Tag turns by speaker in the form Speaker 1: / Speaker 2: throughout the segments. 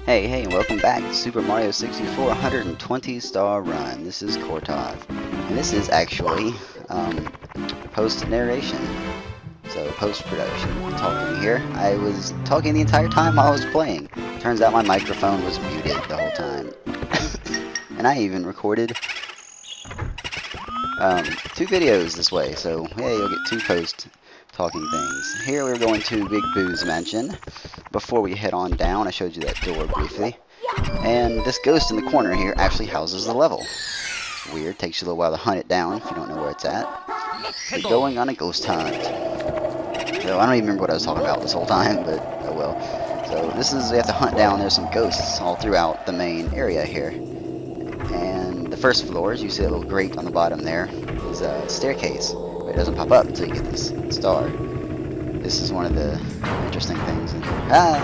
Speaker 1: Hey, and welcome back to Super Mario 64 120 Star Run. This is Kortov, and this is actually post-narration, so post-production talking here. I was talking the entire time while I was playing. Turns out my microphone was muted the whole time. And I even recorded two videos this way, so hey, you'll get two post-talking things. Here we're going to Big Boo's Mansion. Before we head on down, I showed you that door briefly. And this ghost in the corner here actually houses the level. It's weird, takes you a little while to hunt it down if you don't know where it's at. We're going on a ghost hunt. So I don't even remember what I was talking about this whole time, but oh well. So this is, we have to hunt down, there's some ghosts all throughout the main area here. And the first floor, as you see a little grate on the bottom there, is a staircase. But it doesn't pop up until you get this star. This is one of the interesting things. Yeah,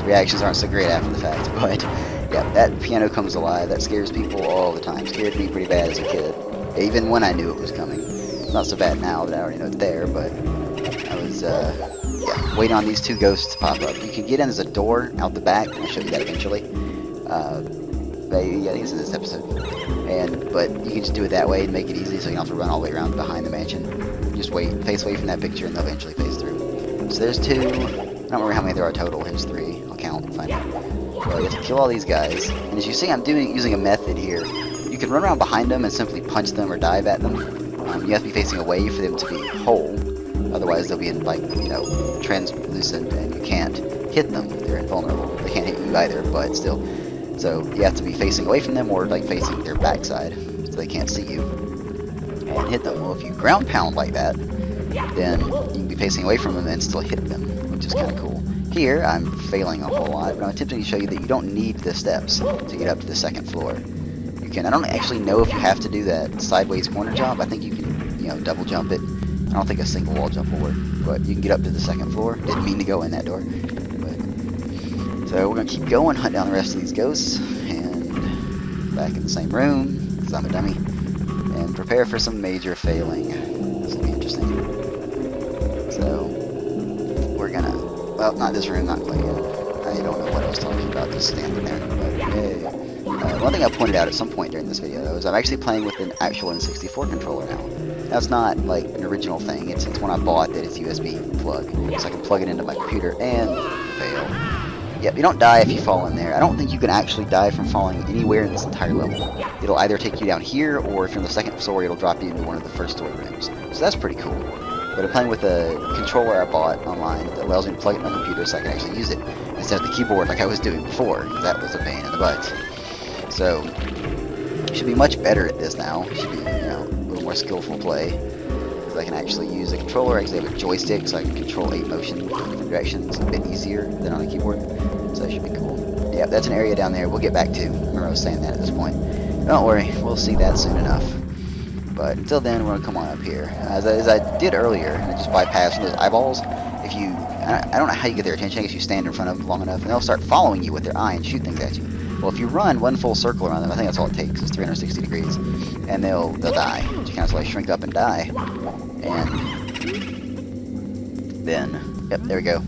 Speaker 1: reactions aren't so great after the fact, but yeah, that piano comes alive. That scares people all the time. Scared me pretty bad as a kid, even when I knew it was coming. It's not so bad now that I already know it's there, but I was yeah, waiting on these two ghosts to pop up. You can get in as a door out the back, and I'll show you that eventually. But yeah, I think it's in this episode. But you can just do it that way and make it easy, so you don't have to run all the way around behind the mansion. Just wait, face away from that picture, and they'll eventually face through. So there's two. I don't remember how many there are total. There's three. I'll count and find out. Well, you have to kill all these guys. And as you see, I'm using a method here. You can run around behind them and simply punch them or dive at them. You have to be facing away for them to be whole. Otherwise, they'll be in, like, you know, translucent, and you can't hit them. They're invulnerable. They can't hit you either, but still. So you have to be facing away from them or, like, facing their backside so they can't see you and hit them. Well, if you ground pound like that, then you can be facing away from them and still hit them, which is kind of cool. Here, I'm failing a whole lot, but I'm attempting to show you that you don't need the steps to get up to the second floor. You can, I don't actually know if you have to do that sideways corner jump. I think you can, you know, double jump it. I don't think a single wall jump will work, but you can get up to the second floor. Didn't mean to go in that door. But, so we're going to keep going, hunt down the rest of these ghosts, and back in the same room, because I'm a dummy. And prepare for some major failing. This will be interesting. So, we're gonna, well, not this room, not quite yet. I don't know what I was talking about, just standing there. But, yeah. One thing I pointed out at some point during this video, though, is I'm actually playing with an actual N64 controller now. That's not, like, an original thing. It's one I bought that is USB plug. So I can plug it into my computer and fail. Yep, you don't die if you fall in there. I don't think you can actually die from falling anywhere in this entire level. It'll either take you down here, or if you're on the second story, it'll drop you into one of the first story rooms. So that's pretty cool. But I'm playing with a controller I bought online that allows me to plug it in my computer so I can actually use it instead of the keyboard like I was doing before. That was a pain in the butt. So, you should be much better at this now. You should be, you know, a little more skillful play. Because I can actually use a controller. I actually have a joystick so I can control 8 motion directions a bit easier than on a keyboard. So that should be cool. Yeah, that's an area down there we'll get back to. Remember I was saying that at this point. Don't worry, we'll see that soon enough. But until then, we're going to come on up here. As I did earlier, and I just bypassed those eyeballs. If you, I don't know how you get their attention. I guess you stand in front of them long enough, and they'll start following you with their eye and shoot things at you. Well, if you run one full circle around them, I think that's all it takes, is 360 degrees, and they'll die. You kind of like shrink up and die. And then, yep, there we go.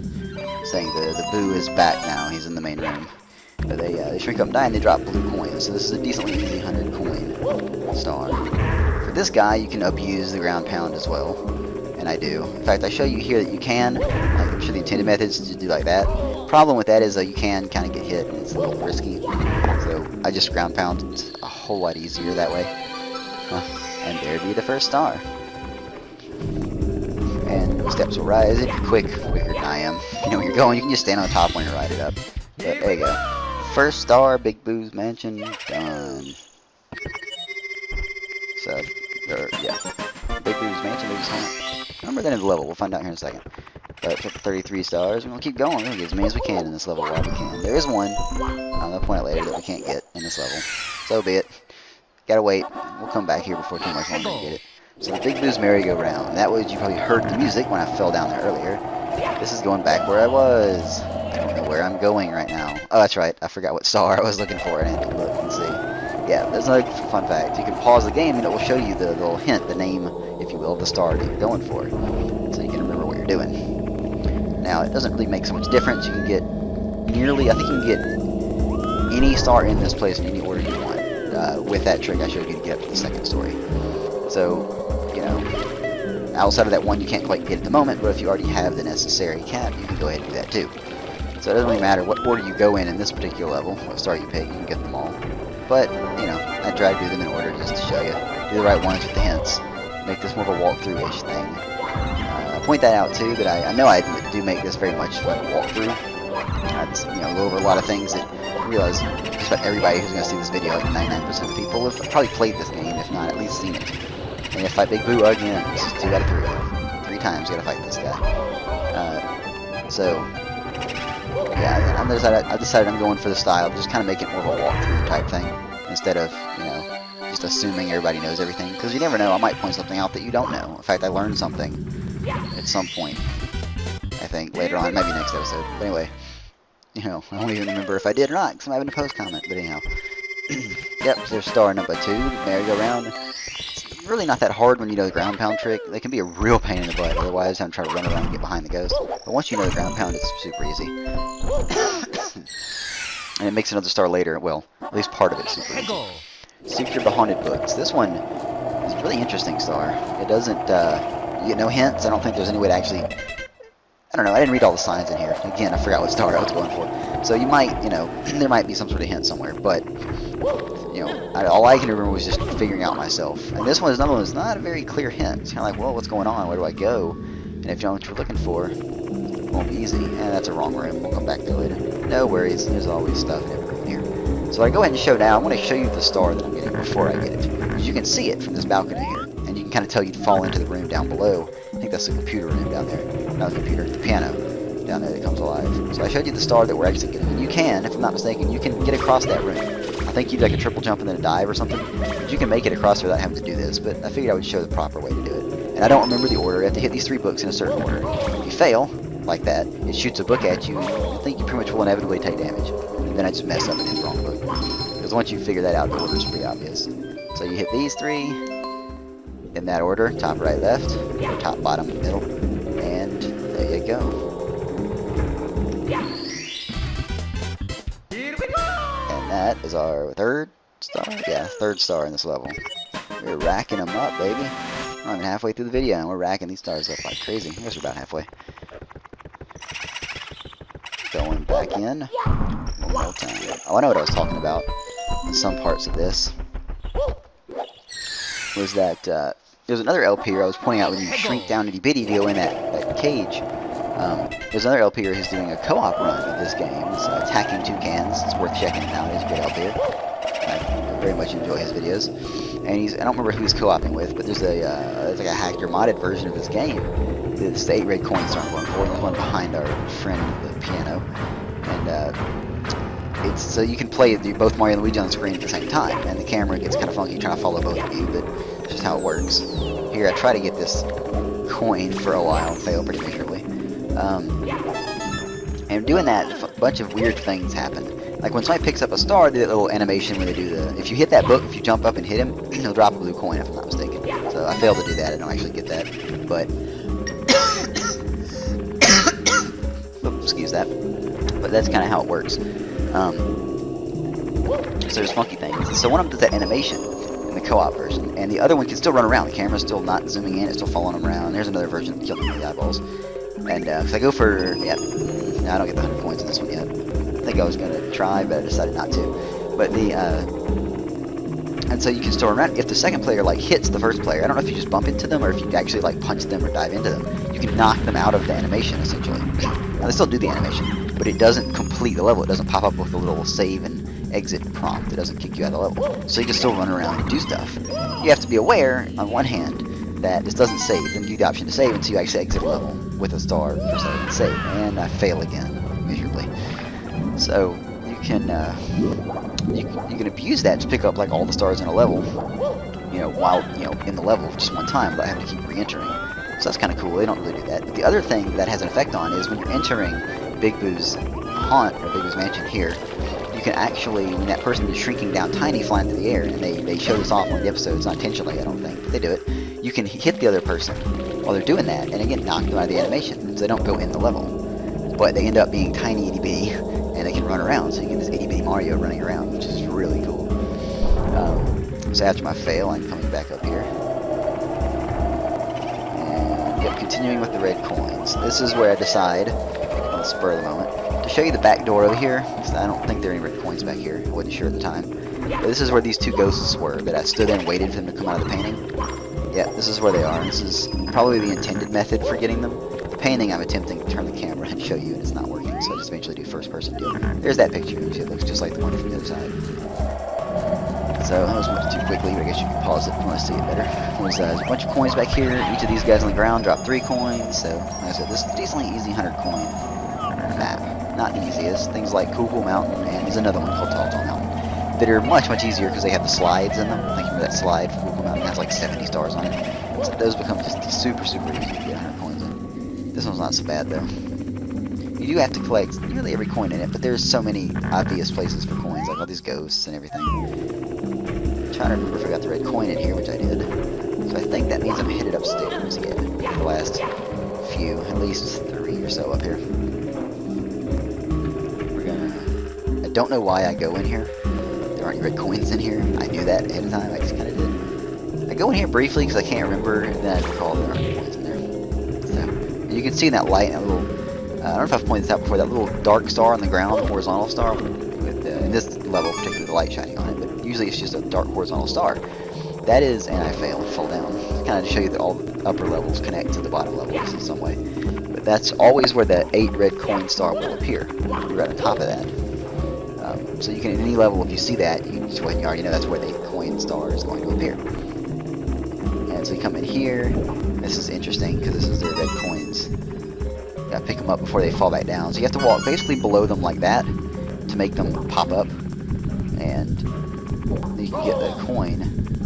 Speaker 1: Saying the Boo is back now. He's in the main room. But they shrink up and die, and they drop blue coins. So this is a decently easy 100 coin star. For this guy, you can abuse the ground pound as well, and I do. In fact, I show you here that you can. I'm sure the intended methods to do like that. Problem with that is you can kind of get hit, and it's a little risky. So I just ground pound. It's a whole lot easier that way. And there'd be the first star. And steps will rise. It'd be quicker than I am. You know where you're going. You can just stand on the top when you ride it up. But there you go. First star, Big Boo's Mansion, done. So, yeah. Big Boo's Mansion, Big Boo's Home. I remember that in the level. We'll find out here in a second. But for 33 stars, we're going to keep going. We're going to get as many as we can in this level while we can. There is one, I'll point out later, that we can't get in this level. So be it. Gotta wait. We'll come back here before too much longer to get it. So the Big Boo's merry-go-round. That was, you probably heard the music when I fell down there earlier. This is going back where I was. I don't know where I'm going right now. Oh, that's right. I forgot what star I was looking for. I had to look and see. Yeah, that's another fun fact. You can pause the game and it will show you the little hint, the name, if you will, of the star that you're going for. So you can remember what you're doing. Now, it doesn't really make so much difference. You can get nearly, I think you can get any star in this place in any order you want with that trick I showed you to get up to the second story. So, you know, outside of that one you can't quite get at the moment, but if you already have the necessary cap, you can go ahead and do that too. So it doesn't really matter what order you go in this particular level, what star you pick, you can get them all. But, you know, I try to do them in order just to show you. Do the right ones with the hints. Make this more of a walkthrough-ish thing. I point that out too, that I know I do make this very much like a walkthrough. I just, you know, go over a lot of things that I realize just about everybody who's going to see this video, like 99% of people, have probably played this game, if not at least seen it. And you have to fight Big Boo again. This is 2 out of 3. 3 times you gotta fight this guy. Yeah, I decided I'm going for the style, just kind of make it more of a walkthrough type thing, instead of, you know, just assuming everybody knows everything, because you never know, I might point something out that you don't know. In fact, I learned something at some point, I think, later on, maybe next episode. But anyway, you know, I don't even remember if I did or not, because I'm having a post comment, but anyhow. Yep, so there's star number 2, merry-go-round. It's really not that hard when you know the ground pound trick. They can be a real pain in the butt, otherwise I'm trying to run around and get behind the ghost. But once you know the ground pound, it's super easy. And it makes another star later, well, at least part of it super easy. Secret the Haunted Books. This one is a really interesting star. It doesn't, you get no hints. I don't think there's any way to actually, I don't know, I didn't read all the signs in here. Again, I forgot what star I was going for. So you might, you know, there might be some sort of hint somewhere, but, you know, all I can remember was just figuring out myself. And this one is another one that's not a very clear hint. It's kind of like, well, what's going on? Where do I go? And if you know what you're looking for, it won't be easy. And that's a wrong room. We'll come back there later. No worries. There's always stuff in every room here. So I go ahead and show now. I want to show you the star that I'm getting before I get it. Because you can see it from this balcony here. And you can kind of tell you'd fall into the room down below. I think that's the computer room down there. Not the computer, the piano down there that comes alive. So I showed you the star that we're actually getting. And you can, if I'm not mistaken, you can get across that room. I think you do like a triple jump and then a dive or something. But you can make it across without having to do this. But I figured I would show the proper way to do it. And I don't remember the order. You have to hit these 3 books in a certain order. If you fail, like that, it shoots a book at you. I think you pretty much will inevitably take damage. And then I just mess up and hit the wrong book. Because once you figure that out, the order's pretty obvious. So you hit these 3 in that order, top, right, left, or top, bottom, middle, and there you go. And that is our 3rd star? Yeah, 3rd star in this level. We're racking them up, baby. We're not even halfway through the video, and we're racking these stars up like crazy. I guess we're about halfway. Going back in one more time. Oh, I know what I was talking about in some parts of this. Was that there's another LP I was pointing out when you shrink down itty bitty to go in that cage. There's another LP who's doing a co-op run of this game. It's Attacking Toucans. It's worth checking it out. He's a great LP. I very much enjoy his videos. And I don't remember who he's co-oping with, but there's like a hacked or modded version of this game. It's the 8 red coins I'm going for. There's one behind our friend the piano. And it's so you can play both Mario and Luigi on the screen at the same time. And the camera gets kind of funky trying to follow both of you, but it's just how it works. Here, I try to get this coin for a while and fail pretty miserably. And doing that, a bunch of weird things happen. Like when somebody picks up a star, they do that little animation when they do if you hit that book, if you jump up and hit him, he'll drop a blue coin if I'm not mistaken. So I failed to do that, I don't actually get that. But, oh, excuse that. But that's kind of how it works. So there's funky things. So one of them does that animation in the co-op version, and the other one can still run around. The camera's still not zooming in, it's still following them around. There's another version that killed me with the eyeballs. And if I go for, yeah, no, I don't get the 100 points in this one yet. I think I was going to try, but I decided not to. But and so you can still run around. If the second player, like, hits the first player, I don't know if you just bump into them or if you actually, like, punch them or dive into them. You can knock them out of the animation, essentially. Now, they still do the animation, but it doesn't complete the level. It doesn't pop up with a little save and exit prompt. It doesn't kick you out of the level. So you can still run around and do stuff. You have to be aware, on one hand, that this doesn't save. It doesn't give you the option to save until you actually exit a level with a star for save. And I fail again, miserably. So you can you can abuse that to pick up like all the stars in a level, you know, while in the level just one time without having to keep re-entering. So that's kind of cool. They don't really do that. But the other thing that has an effect on is when you're entering Big Boo's haunt or Big Boo's mansion here, you can actually, when that person is shrinking down tiny, flying through the air, and they show this off on the episodes, not intentionally, I don't think, but they do it. You can hit the other person while they're doing that, and again knock them out of the animation, so they don't go in the level. But they end up being tiny itty bitty, and run around. So you get this itty bitty Mario running around, which is really cool. So after my fail, I'm coming back up here. And yep, continuing with the red coins. This is where I decide, on the spur of the moment, to show you the back door over here, because I don't think there are any red coins back here. I wasn't sure at the time. But this is where these two ghosts were, that I stood there and waited for them to come out of the painting. Yeah, this is where they are. This is probably the intended method for getting them. The painting, I'm attempting to turn the camera and show you, and it's not working, so I just eventually do first person view. There's that picture. You see it looks just like the one from the other side. So I was moving too quickly, but I guess you can pause it if you want to see it better. There's a bunch of coins back here. Each of these guys on the ground drop 3 coins. So like I said, this is a decently easy 100 coin map. Not the easiest. Things like Kugel Mountain, and there's another one called Tall Tall Mountain that are much easier because they have the slides in them. I think remember that slide for Kugel Mountain has like 70 stars on it. So those become just super easy to get 100 coins in. This one's not so bad though. You do have to collect nearly every coin in it, but there's so many obvious places for coins, like all these ghosts and everything. I'm trying to remember if I got the red coin in here, which I did. So I think that means I'm headed upstairs again. The last few, at least 3 or so up here. I don't know why I go in here. There aren't any red coins in here. I knew that ahead of time. I just kind of did. I go in here briefly because I can't remember, and then I recall there aren't coins in there. So, and you can see in that light, that little, I don't know if I've pointed this out before, that little dark star on the ground, horizontal star, with in this level, particularly the light shining on it, but usually it's just a dark horizontal star. That is, and I failed, fall down. Kind of to show you that all the upper levels connect to the bottom levels in some way. But that's always where the 8 red coin star will appear. You're right on top of that. So you can, at any level, if you see that, you already know that's where the coin star is going to appear. And so you come in here. This is interesting because this is the red coins. You gotta pick them up before they fall back down. So you have to walk basically below them like that to make them pop up. And you can get the coin.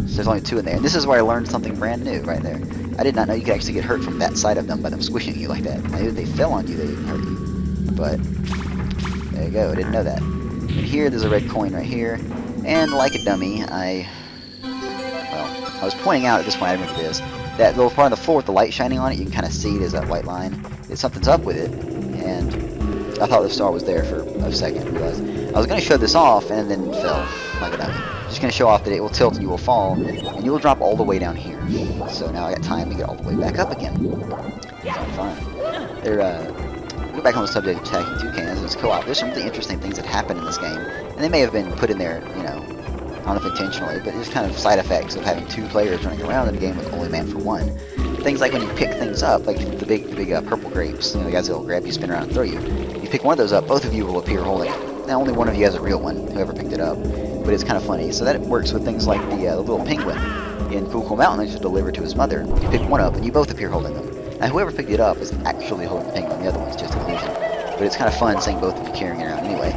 Speaker 1: So there's only 2 in there. And this is where I learned something brand new right there. I did not know you could actually get hurt from that side of them by them squishing you like that. I knew if they fell on you, they didn't hurt you. But there you go. I didn't know that. And here, there's a red coin right here. And like a dummy, I was pointing out at this point, I remember this, that little part of the floor with the light shining on it, you can kind of see there's that white line. Something's up with it, and I thought the star was there for a second. I realized I was going to show this off, and then fell like a dummy. Just going to show off that it will tilt and you will fall, and you will drop all the way down here. So now I got time to get all the way back up again. It's fun. Go back on the subject of attacking toucans. It's co-op. There's some really interesting things that happen in this game, and they may have been put in there, you know, I don't know if intentionally, but it's kind of side effects of having 2 players running around in a game with only man for 1. Things like when you pick things up, like the big purple grapes, you know, the guys that will grab you, spin around, and throw you. You pick one of those up, both of you will appear holding it. Now only one of you has a real one, whoever picked it up, but it's kind of funny. So that works with things like the little penguin in Kugel Mountain that you deliver to his mother. You pick one up, and you both appear holding them. Now whoever picked it up is actually holding the penguin, the other one's just an illusion. But it's kind of fun seeing both of you carrying it around anyway.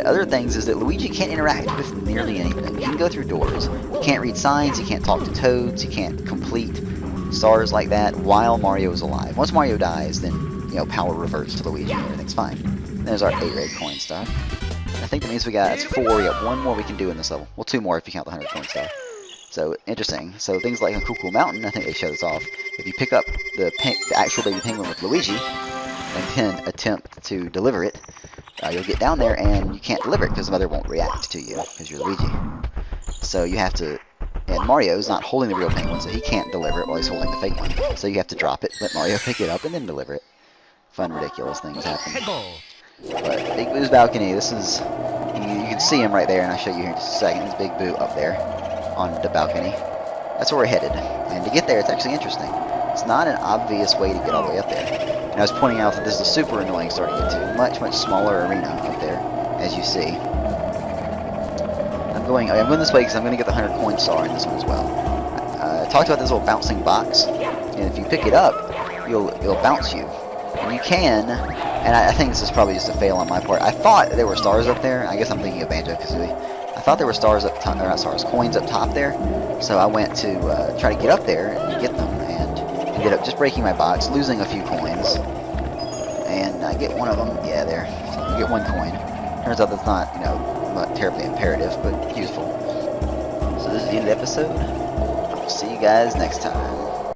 Speaker 1: Other things is that Luigi can't interact with nearly anything. He can go through doors. He can't read signs, he can't talk to toads, he can't complete stars like that while Mario is alive. Once Mario dies, then, you know, power reverts to Luigi and everything's fine. And there's our 8 red coin star. I think that means we got 4, we got 1 more we can do in this level. Well, 2 more if you count the 100 coin star. So, interesting. So, things like on Kugel Mountain, I think they show this off. If you pick up the actual baby penguin with Luigi, and then attempt to deliver it, you'll get down there and you can't deliver it because the mother won't react to you because you're Luigi. So you have to, and Mario's not holding the real penguin, so he can't deliver it while he's holding the fake one. So you have to drop it, let Mario pick it up, and then deliver it. Fun, ridiculous things happen. But Big Boo's balcony, this is, you can see him right there, and I'll show you here in just a second. There's Big Boo up there on the balcony. That's where we're headed. And to get there, it's actually interesting. It's not an obvious way to get all the way up there. And I was pointing out that this is a super annoying star to get to. Much smaller arena up there, as you see. I'm going this way because I'm going to get the 100 coin star in this one as well. I talked about this little bouncing box, and if you pick it up, it'll bounce you. And you can, and I think this is probably just a fail on my part. I thought there were stars up there. I guess I'm thinking of Banjo-Kazooie. I thought there were stars up top, or not stars, coins up top there. So I went to try to get up there and get them, and ended up just breaking my box, losing a few coins, and I get one of them. Yeah, there. So I get 1 coin. Turns out that's not, you know, not terribly imperative, but useful. So this is the end of the episode. I'll see you guys next time.